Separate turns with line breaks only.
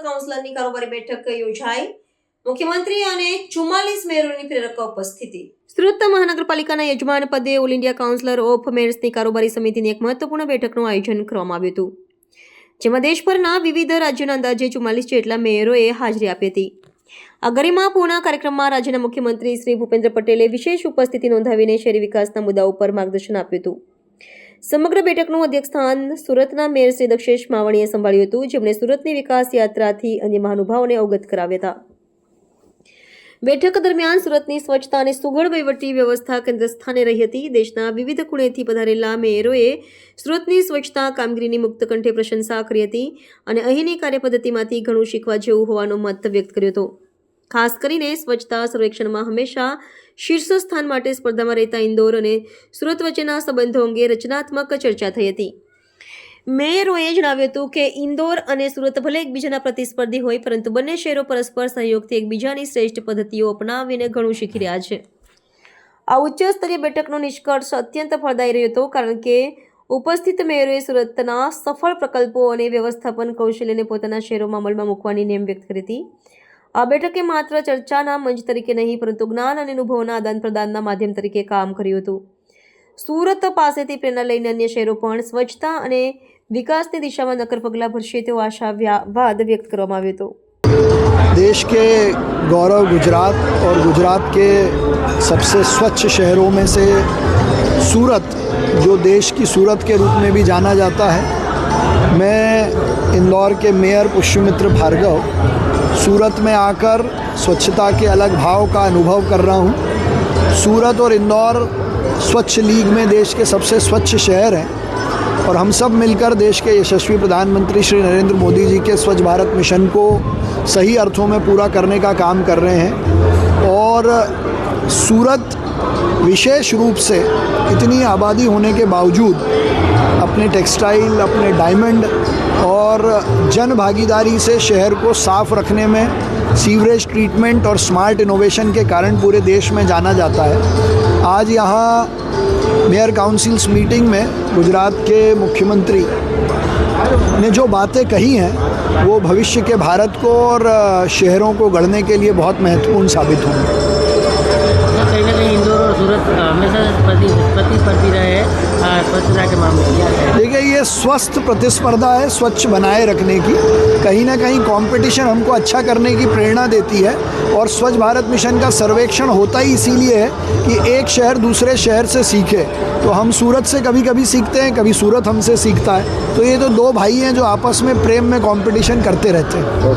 કાઉન્સિલરની કારોબારી બેઠક યોજાઈ। મુખ્યમંત્રી અને 44 મેયરોની પ્રેરક ઉપસ્થિતિ। સુરત મહાનગરપાલિકાના યજમાન પદે ઓલ ઇન્ડિયા કાઉન્સિલર ઓફ મેયર્સની કારોબારી સમિતિની એક મહત્વપૂર્ણ બેઠકનું આયોજન કરવામાં આવ્યું હતું, જેમાં દેશભરના વિવિધ રાજ્યોના અંદાજે 44 જેટલા મેયરોએ હાજરી આપી હતી। આ ગરિમાપૂર્ણ કાર્યક્રમમાં રાજ્યના મુખ્યમંત્રી શ્રી ભૂપેન્દ્ર પટેલે વિશેષ ઉપસ્થિતિ નોંધાવીને શહેરી વિકાસના મુદ્દાઓ પર માર્ગદર્શન આપ્યું હતું। સમગ્ર બેઠકનું અધ્યક્ષસ્થાન સુરતના મેયર શ્રી દક્ષેશ માવણીએ સંભાળ્યું હતું, જેમણે સુરતની વિકાસ યાત્રાથી અન્ય મહાનુભાવોને અવગત કરાવ્યા હતા। બેઠક દરમિયાન સુરતની સ્વચ્છતા અને સુઘડ વહીવટી વ્યવસ્થા કેન્દ્ર સ્થાને રહી હતી। દેશના વિવિધ ખૂણેથી પધારેલા મેયરોએ સુરતની સ્વચ્છતા કામગીરીની મુક્તકંઠે પ્રશંસા કરી હતી અને અહીંની કાર્યપદ્ધતિમાંથી ઘણું શીખવા જેવું હોવાનો મત વ્યક્ત કર્યો હતો। ખાસ કરીને સ્વચ્છતા સર્વેક્ષણમાં હંમેશા શીર્ષ સ્થાન માટે સ્પર્ધામાં રહેતા ઇન્દોર અને સુરત વચ્ચેના સંબંધો અંગે રચનાત્મક ચર્ચા થઈ હતી। મેયરોએ જણાવ્યું હતું કે ઇન્દોર અને સુરત ભલે એકબીજાના પ્રતિસ્પર્ધી હોય, પરંતુ બંને શહેરો પરસ્પર સહયોગથી એકબીજાની શ્રેષ્ઠ પદ્ધતિઓ અપનાવીને ઘણું શીખી રહ્યા છે। આ ઉચ્ચ સ્તરીય બેઠકનો નિષ્કર્ષ અત્યંત ફળદાયી રહ્યો હતો, કારણ કે ઉપસ્થિત મેયરોએ સુરતના સફળ પ્રકલ્પો અને વ્યવસ્થાપન કૌશલ્યને પોતાના શહેરોમાં અમલમાં મૂકવાની નેમ વ્યક્ત કરી હતી। આ બેઠકે માત્ર ચર્ચાના મંચ તરીકે નહીં, પરંતુ જ્ઞાન અને અનુભવોના આદાન પ્રદાનના માધ્યમ તરીકે કામ કર્યું હતું। સુરત પાસેથી પ્રેરણા લઈને અન્ય શહેરો પણ સ્વચ્છતા અને विकास की दिशा में नकर पगला भरशे तो आशावाद व्यक्त કરવામાં આવ્યો હતો।
देश के गौरव गुजरात और गुजरात के सबसे स्वच्छ शहरों में से सूरत, जो देश की सूरत के रूप में भी जाना जाता है। मैं इंदौर के मेयर पुष्यमित्र भार्गव सूरत में आकर स्वच्छता के अलग भाव का अनुभव कर रहा हूँ। सूरत और इंदौर स्वच्छ लीग में देश के सबसे स्वच्छ शहर हैं और हम सब मिलकर देश के यशस्वी प्रधानमंत्री श्री नरेंद्र मोदी जी के स्वच्छ भारत मिशन को सही अर्थों में पूरा करने का काम कर रहे हैं। और सूरत विशेष रूप से इतनी आबादी होने के बावजूद अपने टेक्सटाइल, अपने डायमंड और जन भागीदारी से शहर को साफ रखने में, सीवरेज ट्रीटमेंट और स्मार्ट इनोवेशन के कारण पूरे देश में जाना जाता है। आज यहाँ मेयर काउंसिल्स मीटिंग में गुजरात के मुख्यमंत्री ने जो बातें कही हैं वो भविष्य के भारत को और शहरों को गढ़ने के लिए बहुत महत्वपूर्ण साबित होंगे।
कहीं ना कहीं इंदौर और सूरत हमेशा प्रतिस्पर्धी रहे स्वच्छता के मामले में।
देखिए, ये स्वस्थ प्रतिस्पर्धा है स्वच्छ बनाए रखने की। कहीं ना कहीं कंपटीशन हमको अच्छा करने की प्रेरणा देती है और स्वच्छ भारत मिशन का सर्वेक्षण होता ही इसीलिए है कि एक शहर दूसरे शहर से सीखे। तो हम सूरत से कभी कभी सीखते हैं, कभी सूरत हमसे सीखता है। तो ये तो दो भाई हैं जो आपस में प्रेम में कंपटीशन करते रहते हैं।